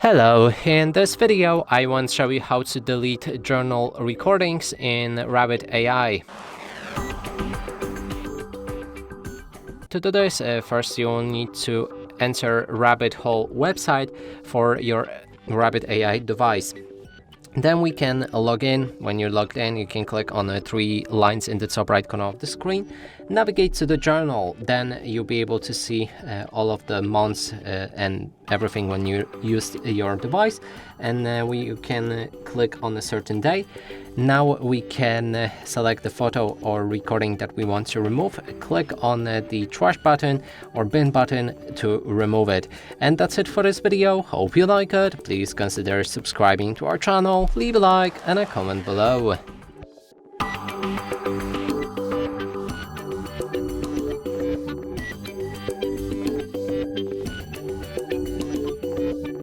Hello, in this video I want to show you how to delete journal recordings in Rabbit AI. To do this, first you'll need to enter Rabbit Hole website for your Rabbit AI device. Then we can log in. When you're logged in, you can click on the three lines in the top right corner of the screen, navigate to the journal. Then you'll be able to see all of the months and everything when you used your device, and you can click on a certain day. Now we can select the photo or recording that we want to remove, click on the trash button or bin button to remove it. And that's it for this video. Hope you like it. Please consider subscribing to our channel, leave a like and a comment below.